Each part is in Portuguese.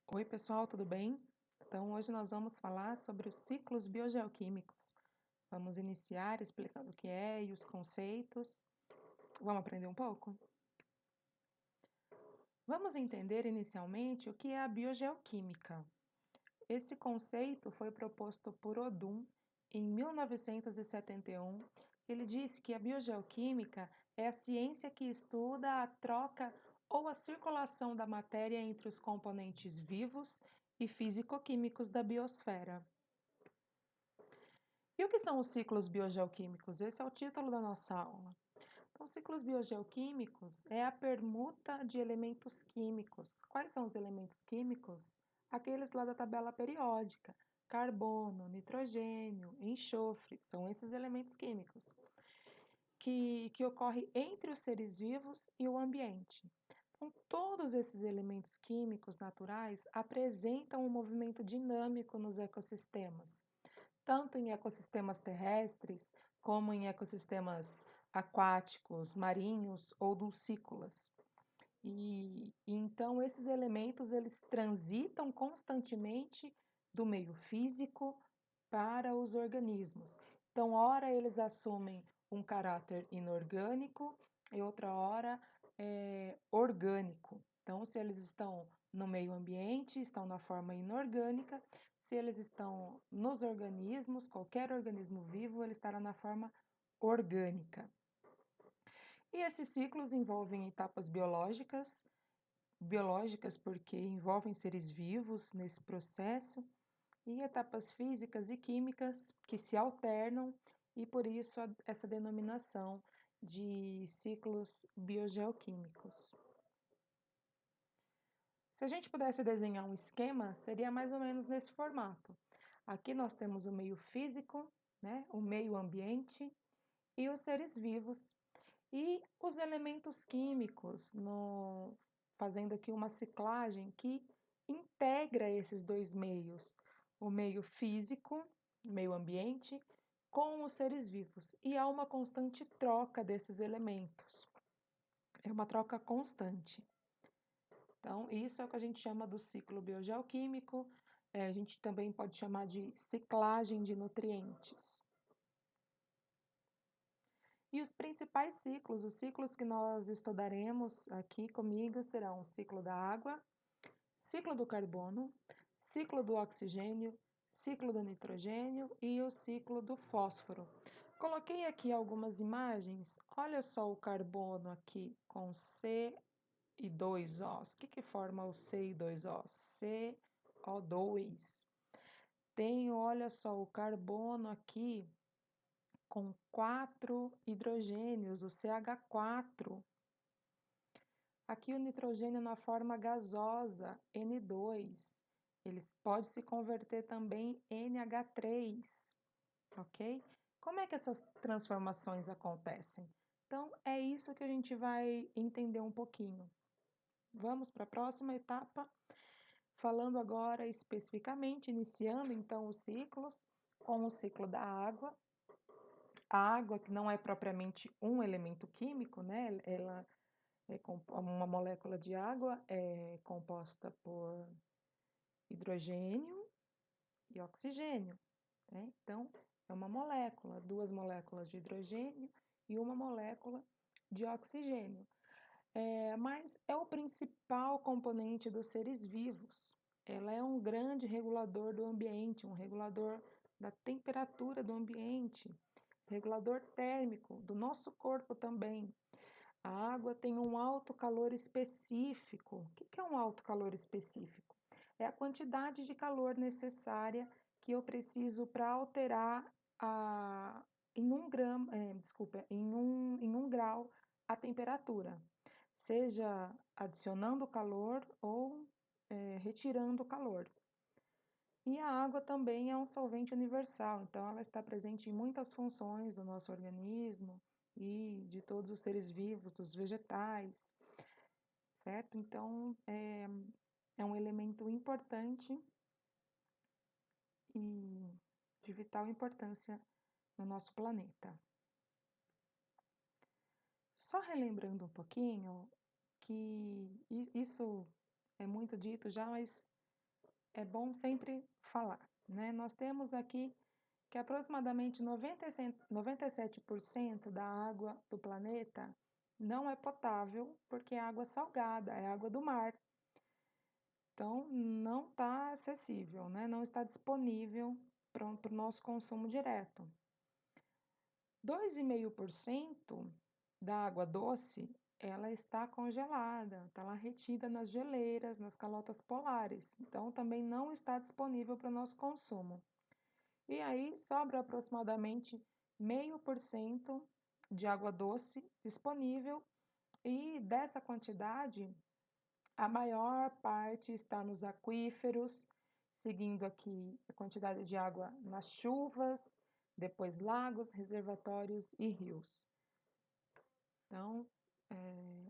Oi, pessoal, tudo bem? Então, hoje nós vamos falar sobre os ciclos biogeoquímicos. Vamos iniciar explicando o que é e os conceitos. Vamos aprender um pouco? Vamos entender inicialmente o que é a biogeoquímica. Esse conceito foi proposto por Odum em 1971. Ele disse que a biogeoquímica é a ciência que estuda a troca ou a circulação da matéria entre os componentes vivos e físico-químicos da biosfera. E o que são os ciclos biogeoquímicos? Esse é o título da nossa aula. Então, ciclos biogeoquímicos é a permuta de elementos químicos. Quais são os elementos químicos? Aqueles lá da tabela periódica: carbono, nitrogênio, enxofre, são esses elementos químicos que ocorrem entre os seres vivos e o ambiente. Então, todos esses elementos químicos naturais apresentam um movimento dinâmico nos ecossistemas, tanto em ecossistemas terrestres como em ecossistemas aquáticos, marinhos ou dulcícolas. E então esses elementos eles transitam constantemente do meio físico para os organismos. Então, ora eles assumem um caráter inorgânico e outra hora orgânico. Então, se eles estão no meio ambiente, estão na forma inorgânica. Se eles estão nos organismos, qualquer organismo vivo, ele estará na forma orgânica. E esses ciclos envolvem etapas biológicas porque envolvem seres vivos nesse processo, e etapas físicas e químicas que se alternam, e por isso essa denominação de ciclos biogeoquímicos. Se a gente pudesse desenhar um esquema, seria mais ou menos nesse formato. Aqui nós temos o meio físico, né, o meio ambiente e os seres vivos. E os elementos químicos, fazendo aqui uma ciclagem que integra esses dois meios, o meio físico, meio ambiente, com os seres vivos. E há uma constante troca desses elementos. É uma troca constante. Então, isso é o que a gente chama do ciclo biogeoquímico. A gente também pode chamar de ciclagem de nutrientes. E os principais ciclos, os ciclos que nós estudaremos aqui comigo serão o ciclo da água, ciclo do carbono, ciclo do oxigênio, ciclo do nitrogênio e o ciclo do fósforo. Coloquei aqui algumas imagens. Olha só o carbono aqui com C e 2 Os. O que forma o C e 2 Os? CO2. Tenho, olha só, o carbono aqui com 4 hidrogênios, o CH4. Aqui o nitrogênio na forma gasosa, N2. Ele pode se converter também em NH3, ok? Como é que essas transformações acontecem? Então, é isso que a gente vai entender um pouquinho. Vamos para a próxima etapa, falando agora especificamente, iniciando então os ciclos, com o ciclo da água. A água, que não é propriamente um elemento químico, né? Ela uma molécula de água é composta por hidrogênio e oxigênio, né? Então, é uma molécula, duas moléculas de hidrogênio e uma molécula de oxigênio. Mas é o principal componente dos seres vivos. Ela é um grande regulador do ambiente, um regulador da temperatura do ambiente, regulador térmico do nosso corpo também. A água tem um alto calor específico. O que é um alto calor específico? É a quantidade de calor necessária que eu preciso para alterar em um grau, em um grau a temperatura, seja adicionando calor ou retirando calor. E a água também é um solvente universal, então ela está presente em muitas funções do nosso organismo e de todos os seres vivos, dos vegetais, certo? Então, é um elemento importante e de vital importância no nosso planeta. Só relembrando um pouquinho que isso é muito dito já, mas é bom sempre falar, né? Nós temos aqui que aproximadamente 97% da água do planeta não é potável porque é água salgada, é água do mar. Então, não está acessível, né? Não está disponível para o nosso consumo direto. 2,5% da água doce, ela está congelada, está lá retida nas geleiras, nas calotas polares. Então, também não está disponível para o nosso consumo. E aí, sobra aproximadamente 0,5% de água doce disponível, e dessa quantidade, a maior parte está nos aquíferos, seguindo aqui a quantidade de água nas chuvas, depois lagos, reservatórios e rios. Então,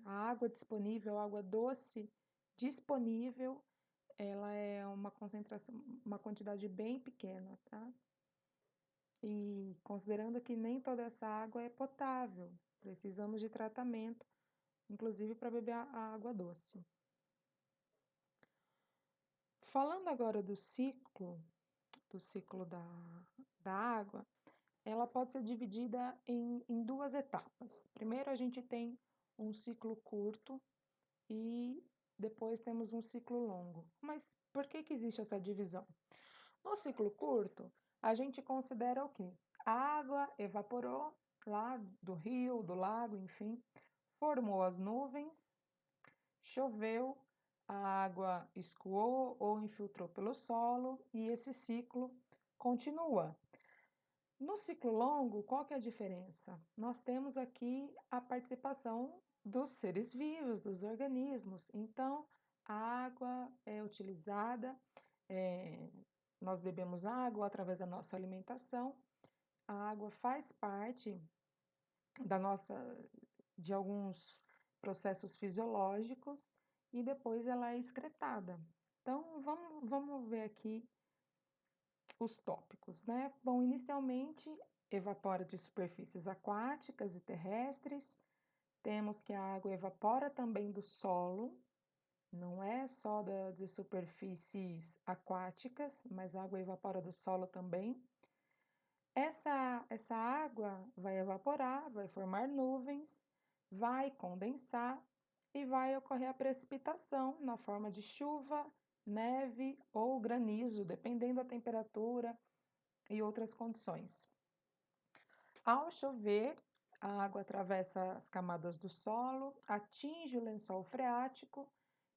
a água disponível, a água doce disponível, ela é uma concentração, uma quantidade bem pequena, tá? E considerando que nem toda essa água é potável, precisamos de tratamento, inclusive para beber a água doce. Falando agora do ciclo da água, ela pode ser dividida em duas etapas. Primeiro a gente tem um ciclo curto e depois temos um ciclo longo. Mas por que existe essa divisão? No ciclo curto, a gente considera o quê? A água evaporou lá do rio, do lago, enfim, formou as nuvens, choveu, a água escoou ou infiltrou pelo solo e esse ciclo continua. No ciclo longo, qual que é a diferença? Nós temos aqui a participação dos seres vivos, dos organismos. Então, a água é utilizada, nós bebemos água através da nossa alimentação. A água faz parte de alguns processos fisiológicos e depois ela é excretada. Então, vamos ver aqui os tópicos, né? Bom, inicialmente evapora de superfícies aquáticas e terrestres. Temos que a água evapora também do solo, não é só de superfícies aquáticas, mas a água evapora do solo também. Essa água vai evaporar, vai formar nuvens, vai condensar e vai ocorrer a precipitação na forma de chuva, neve ou granizo, dependendo da temperatura e outras condições. Ao chover, a água atravessa as camadas do solo, atinge o lençol freático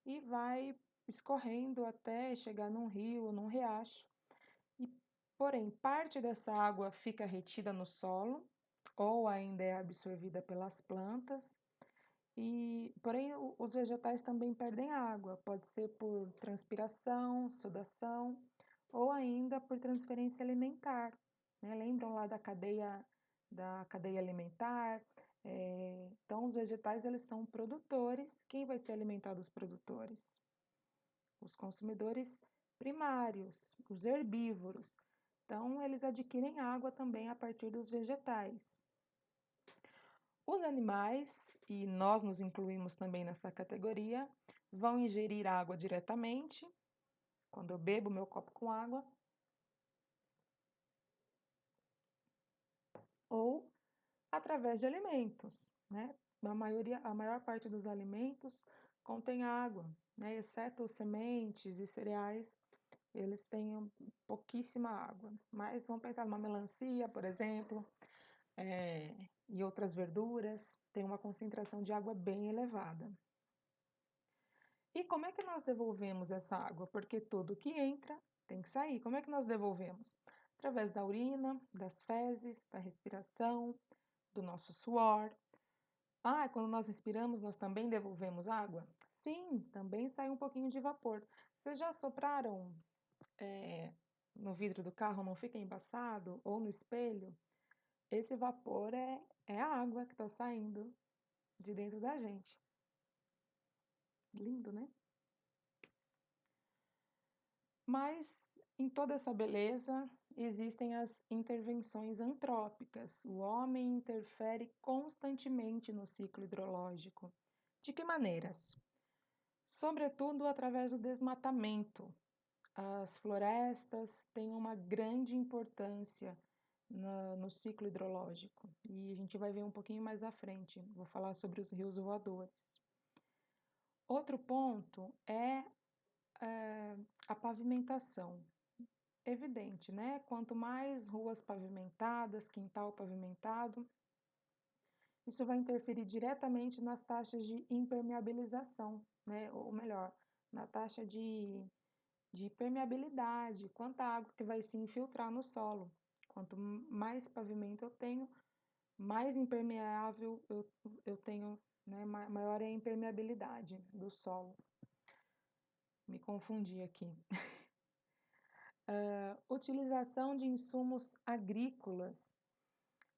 e vai escorrendo até chegar num rio ou num riacho. Porém, parte dessa água fica retida no solo ou ainda é absorvida pelas plantas. Porém, os vegetais também perdem água, pode ser por transpiração, sudação ou ainda por transferência alimentar, né? Lembram lá da cadeia alimentar? Então, os vegetais eles são produtores. Quem vai ser alimentado dos produtores? Os consumidores primários, os herbívoros. Então, eles adquirem água também a partir dos vegetais. Os animais, e nós nos incluímos também nessa categoria, vão ingerir água diretamente, quando eu bebo meu copo com água, ou através de alimentos, né? A maior parte dos alimentos contém água, né? Exceto sementes e cereais, eles têm pouquíssima água. Mas vamos pensar numa melancia, por exemplo, e outras verduras, tem uma concentração de água bem elevada. E como é que nós devolvemos essa água? Porque tudo que entra tem que sair. Como é que nós devolvemos? Através da urina, das fezes, da respiração, do nosso suor. Quando nós respiramos, nós também devolvemos água? Sim, também sai um pouquinho de vapor. Vocês já sopraram no vidro do carro, não fica embaçado? Ou no espelho? Esse vapor é a água que está saindo de dentro da gente. Lindo, né? Mas em toda essa beleza existem as intervenções antrópicas. O homem interfere constantemente no ciclo hidrológico. De que maneiras? Sobretudo através do desmatamento. as florestas têm uma grande importância no ciclo hidrológico. E a gente vai ver um pouquinho mais à frente. Vou falar sobre os rios voadores. Outro ponto é a pavimentação. Evidente, né? Quanto mais ruas pavimentadas, quintal pavimentado, isso vai interferir diretamente nas taxas de impermeabilização, né? Ou melhor, na taxa de permeabilidade, quanta água que vai se infiltrar no solo. Quanto mais pavimento eu tenho, mais impermeável eu tenho, né? Maior é a impermeabilidade do solo. Me confundi aqui. Utilização de insumos agrícolas.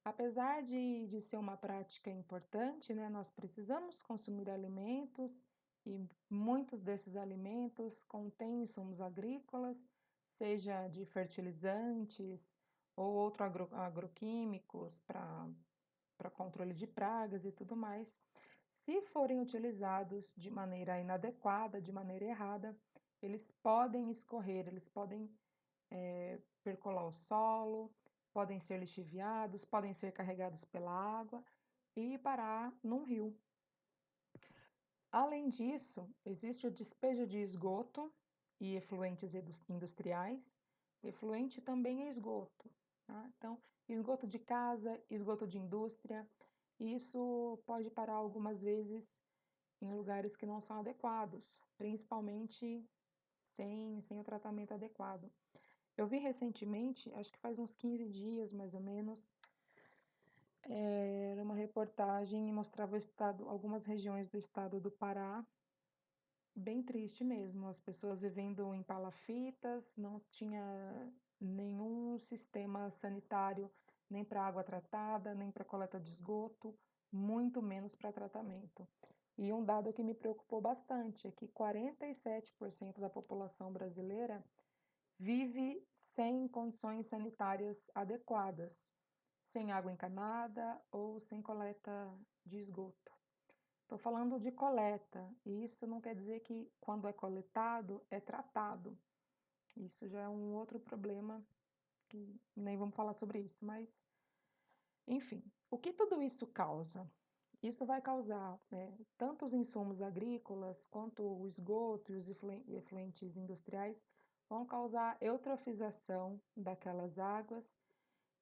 Apesar de ser uma prática importante, né, nós precisamos consumir alimentos e muitos desses alimentos contêm insumos agrícolas, seja de fertilizantes ou outros agroquímicos para controle de pragas e tudo mais. Se forem utilizados de maneira inadequada, de maneira errada, eles podem escorrer, eles podem percolar o solo, podem ser lixiviados, podem ser carregados pela água e parar num rio. Além disso, existe o despejo de esgoto e efluentes industriais. Efluente também é esgoto, tá? Então, esgoto de casa, esgoto de indústria, isso pode parar algumas vezes em lugares que não são adequados, principalmente sem o tratamento adequado. Eu vi recentemente, acho que faz uns 15 dias mais ou menos, era uma reportagem e mostrava o estado, algumas regiões do estado do Pará, bem triste mesmo, as pessoas vivendo em palafitas, não tinha nenhum sistema sanitário, nem para água tratada, nem para coleta de esgoto, muito menos para tratamento. E um dado que me preocupou bastante é que 47% da população brasileira vive sem condições sanitárias adequadas, sem água encanada ou sem coleta de esgoto. Estou falando de coleta, e isso não quer dizer que quando é coletado é tratado. Isso já é um outro problema, que nem vamos falar sobre isso, mas enfim. O que tudo isso causa? Isso vai causar, né, tanto os insumos agrícolas quanto o esgoto e os efluentes industriais vão causar eutrofização daquelas águas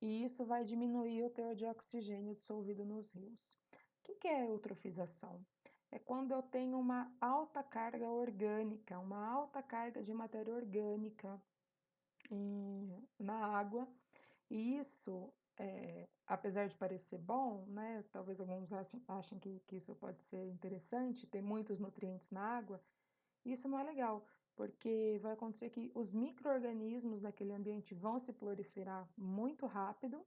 e isso vai diminuir o teor de oxigênio dissolvido nos rios. O que é eutrofização? É quando eu tenho uma alta carga orgânica, uma alta carga de matéria orgânica na água, e isso, apesar de parecer bom, né, talvez alguns achem que isso pode ser interessante, ter muitos nutrientes na água, isso não é legal, porque vai acontecer que os micro-organismos daquele ambiente vão se proliferar muito rápido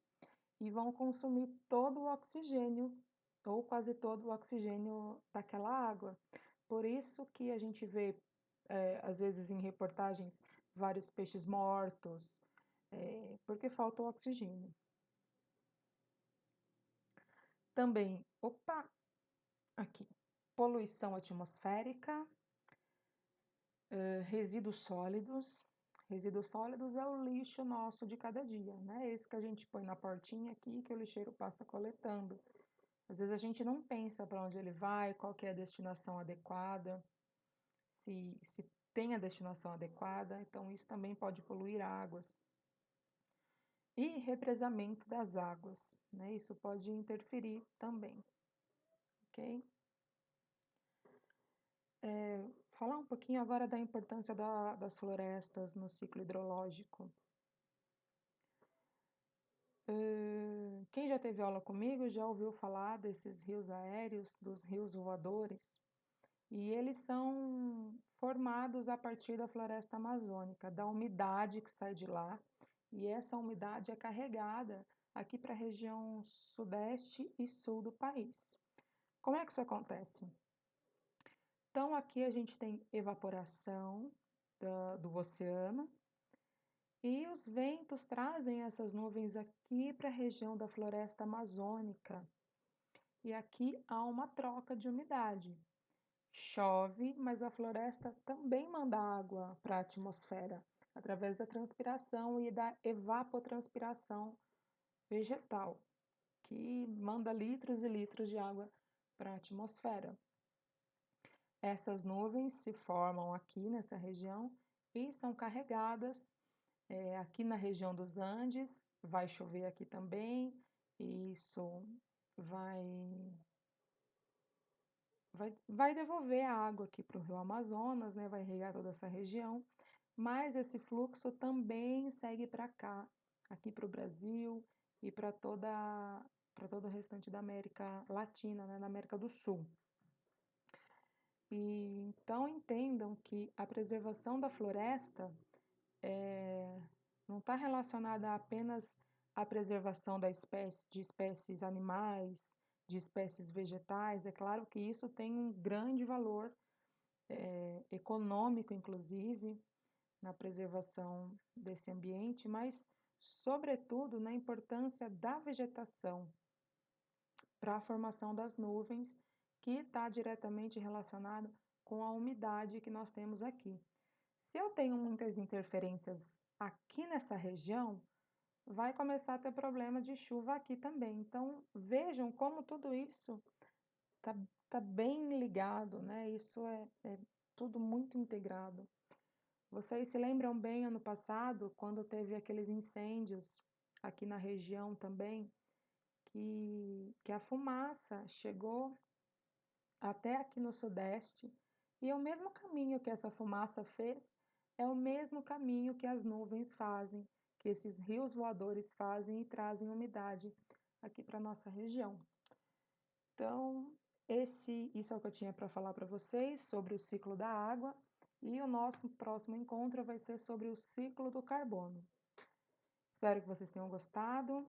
e vão consumir todo o oxigênio, ou quase todo o oxigênio daquela água. Por isso que a gente vê, às vezes em reportagens, vários peixes mortos, porque falta o oxigênio. Também, aqui, poluição atmosférica, resíduos sólidos. Resíduos sólidos é o lixo nosso de cada dia, né? Esse que a gente põe na portinha aqui, que o lixeiro passa coletando. Às vezes a gente não pensa para onde ele vai, qual que é a destinação adequada, se tem a destinação adequada, então isso também pode poluir águas. E represamento das águas, né? Isso pode interferir também, ok? Falar um pouquinho agora da importância das florestas no ciclo hidrológico. Quem já teve aula comigo já ouviu falar desses rios aéreos, dos rios voadores, e eles são formados a partir da floresta amazônica, da umidade que sai de lá, e essa umidade é carregada aqui para a região sudeste e sul do país. Como é que isso acontece? Então, aqui a gente tem evaporação do oceano e os ventos trazem essas nuvens aqui para a região da floresta amazônica. E aqui há uma troca de umidade. Chove, mas a floresta também manda água para a atmosfera. através da transpiração e da evapotranspiração vegetal, que manda litros e litros de água para a atmosfera. Essas nuvens se formam aqui nessa região e são carregadas aqui na região dos Andes, vai chover aqui também, e isso vai, vai devolver a água aqui para o Rio Amazonas, né? Vai regar toda essa região, mas esse fluxo também segue para cá, aqui para o Brasil e para todo o restante da América Latina, né? Na América do Sul. E então entendam que a preservação da floresta não está relacionada apenas à preservação de espécies animais, de espécies vegetais. É claro que isso tem um grande valor econômico, inclusive, na preservação desse ambiente, mas, sobretudo, na importância da vegetação para a formação das nuvens, que está diretamente relacionado com a umidade que nós temos aqui. Se eu tenho muitas interferências aqui nessa região, vai começar a ter problema de chuva aqui também. Então, vejam como tudo isso tá bem ligado, né? Isso é tudo muito integrado. Vocês se lembram bem ano passado, quando teve aqueles incêndios aqui na região também, que a fumaça chegou até aqui no Sudeste, e é o mesmo caminho que essa fumaça fez, é o mesmo caminho que as nuvens fazem, que esses rios voadores fazem e trazem umidade aqui para a nossa região. Então, isso é o que eu tinha para falar para vocês sobre o ciclo da água, e o nosso próximo encontro vai ser sobre o ciclo do carbono. Espero que vocês tenham gostado.